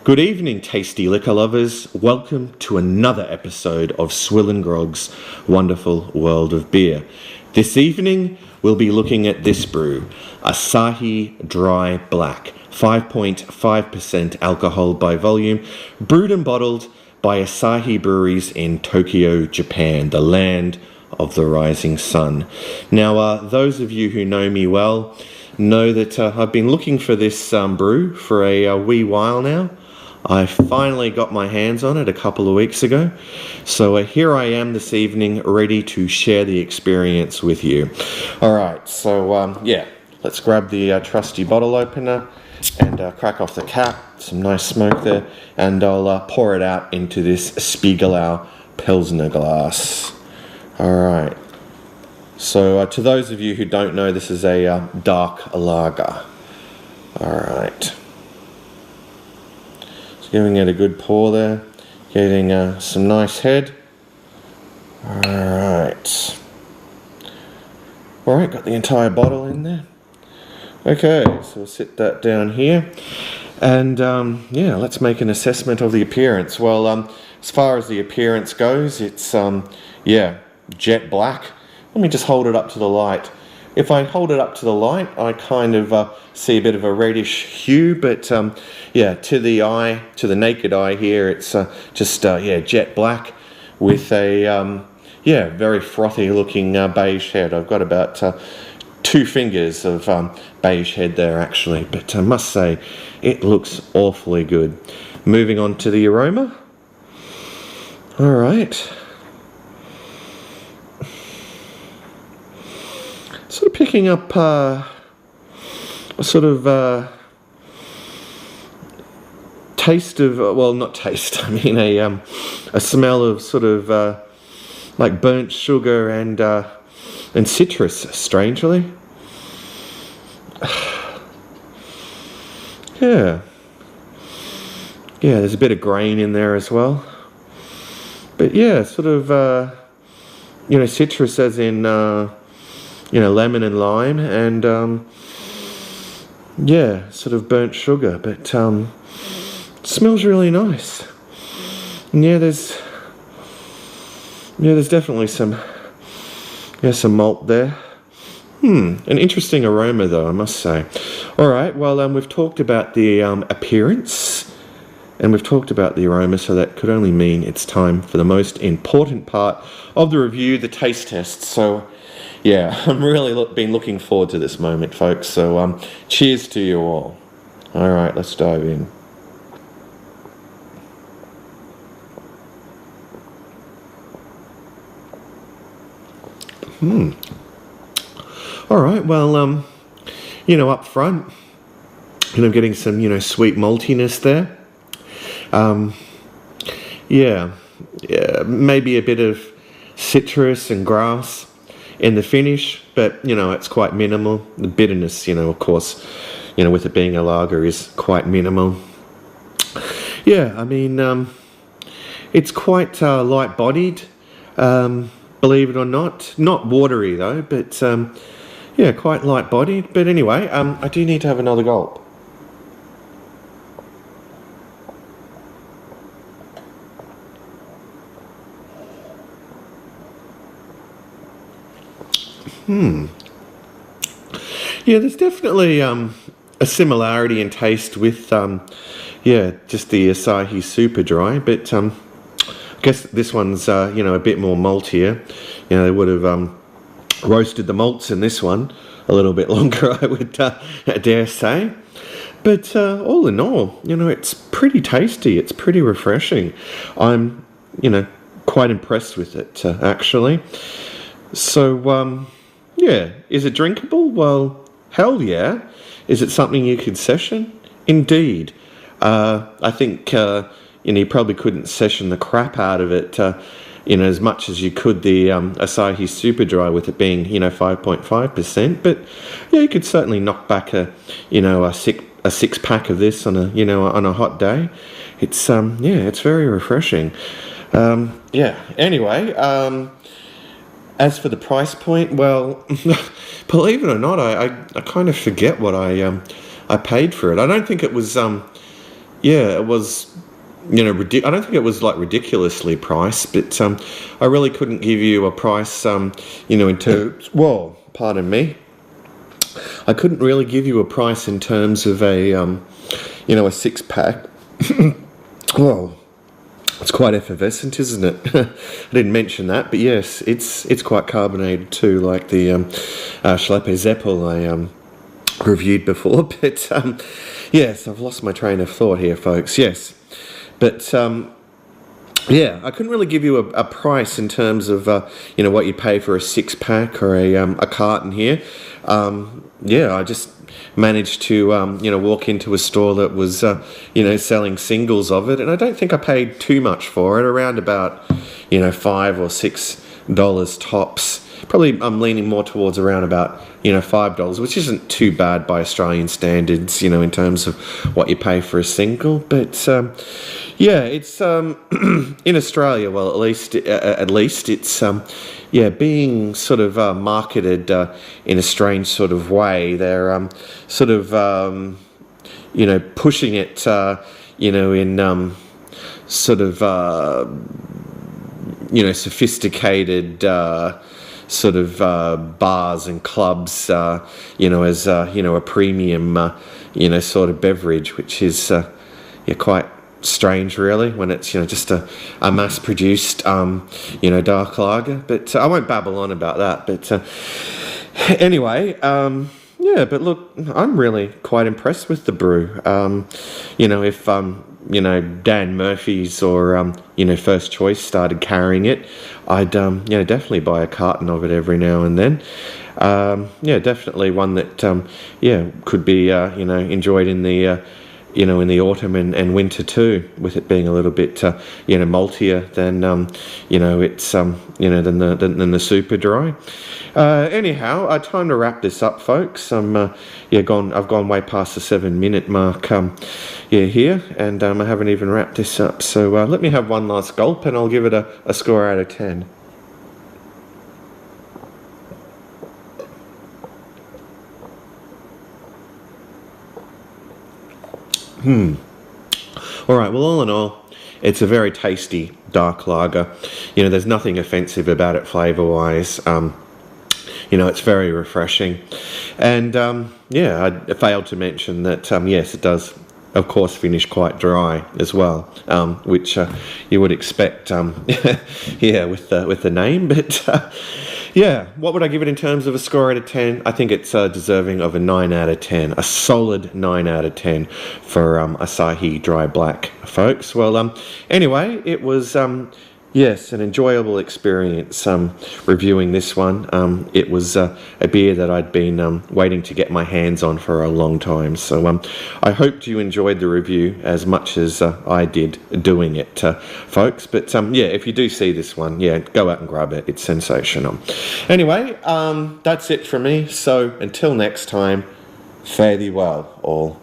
Good evening, tasty liquor lovers. Welcome to another episode of SwillinGrog's wonderful world of beer. This evening, we'll be looking at this brew, Asahi Dry Black, 5.5% alcohol by volume, brewed and bottled by Asahi Breweries in Tokyo, Japan, the land of the rising sun. Now, those of you who know me well know that I've been looking for this brew for a wee while now. I finally got my hands on it a couple of weeks ago, so here I am this evening ready to share the experience with you. Alright, so let's grab the trusty bottle opener and crack off the cap, some nice smoke there, and I'll pour it out into this Spiegelau Pilsner glass. Alright, so to those of you who don't know, this is a dark lager. Alright. Giving it a good pour there, getting some nice head. Alright, got the entire bottle in there. Okay, so we'll sit that down here. And let's make an assessment of the appearance. Well, as far as the appearance goes, it's, jet black. Let me just hold it up to the light. If I hold it up to the light, I kind of see a bit of a reddish hue, but to the eye, to the naked eye here, it's just jet black with a very frothy looking beige head. I've got about 2 fingers of beige head there actually, but I must say it looks awfully good. Moving on to the aroma. All right. Sort of picking up a sort of taste of, well, not taste, I mean a smell of sort of like burnt sugar and citrus, strangely. Yeah, there's a bit of grain in there as well. But yeah, sort of, citrus as in, lemon and lime, and sort of burnt sugar, but smells really nice. And there's definitely some malt there. An interesting aroma though, I must say. Alright, well we've talked about the appearance and we've talked about the aroma, so that could only mean it's time for the most important part of the review, the taste test. So I'm really been looking forward to this moment, folks, so cheers to you all. Alright, let's dive in. Alright, well, up front, getting some, sweet maltiness there. Maybe a bit of citrus and grass in the finish, but it's quite minimal. The bitterness, of course, with it being a lager, is quite minimal. I mean, it's quite light-bodied, believe it or not. Not watery though, but quite light-bodied. But anyway, I do need to have another gulp. There's definitely a similarity in taste with just the Asahi Super Dry, but I guess this one's a bit more maltier. They would have roasted the malts in this one a little bit longer, I would dare say. But all in all, it's pretty tasty. It's pretty refreshing. I'm quite impressed with it actually. So is it drinkable? Well, hell yeah. Is it something you could session? Indeed. I think you probably couldn't session the crap out of it as much as you could the Asahi Super Dry, with it being 5.5%, but you could certainly knock back a 6-pack of this on a hot day. It's it's very refreshing. Anyway, as for the price point, well, believe it or not, I kind of forget what I paid for it. I don't think it was yeah, it was, you know, I don't think it was like ridiculously priced, but I really couldn't give you a price, you know, in terms. Whoa, pardon me. I couldn't really give you a price in terms of a, you know, a 6-pack. Whoa. It's quite effervescent, isn't it? I didn't mention that, but yes, it's quite carbonated too, like the Schleppe Zeppel I reviewed before. But yes, I've lost my train of thought here, folks. Yes, but yeah, I couldn't really give you a price in terms of you know, what you pay for a 6-pack or a carton here. Yeah, I just managed to you know, walk into a store that was you know, selling singles of it, and I don't think I paid too much for it, around about, you know, $5 or $6 tops. Probably I'm leaning more towards around about, you know, $5, which isn't too bad by Australian standards, you know, in terms of what you pay for a single. But yeah, it's in Australia, well, at least it's yeah, being sort of marketed in a strange sort of way. They're sort of you know, pushing it you know, in sort of you know, sophisticated sort of bars and clubs, you know, as you know, a premium you know, sort of beverage, which is yeah, quite strange really, when it's, you know, just a mass-produced you know, dark lager. But I won't babble on about that. But anyway, yeah, but look, I'm really quite impressed with the brew. You know, if you know, Dan Murphy's or you know, First Choice started carrying it, I'd you know, definitely buy a carton of it every now and then. Yeah, definitely one that yeah, could be you know, enjoyed in the you know, in the autumn and winter too, with it being a little bit you know, maltier than you know, it's you know, than the super dry. Anyhow, time to wrap this up, folks. Yeah, I've gone way past the 7-minute mark yeah, here, and I haven't even wrapped this up. So let me have one last gulp, and I'll give it a score out of 10. All right, well, all in all, it's a very tasty dark lager. You know, there's nothing offensive about it flavour-wise. You know, it's very refreshing. And, yeah, I failed to mention that, yes, it does, of course, finish quite dry as well, which you would expect, yeah, with the name. But, yeah, what would I give it in terms of a score out of 10? I think it's deserving of a 9 out of 10, a solid 9 out of 10 for Asahi Dry Black, folks. Well, anyway, it was, yes, an enjoyable experience reviewing this one. It was a beer that I'd been waiting to get my hands on for a long time. So I hoped you enjoyed the review as much as I did doing it, folks. But yeah, if you do see this one, yeah, go out and grab it. It's sensational. Anyway, that's it from me. So until next time, fare thee well, all.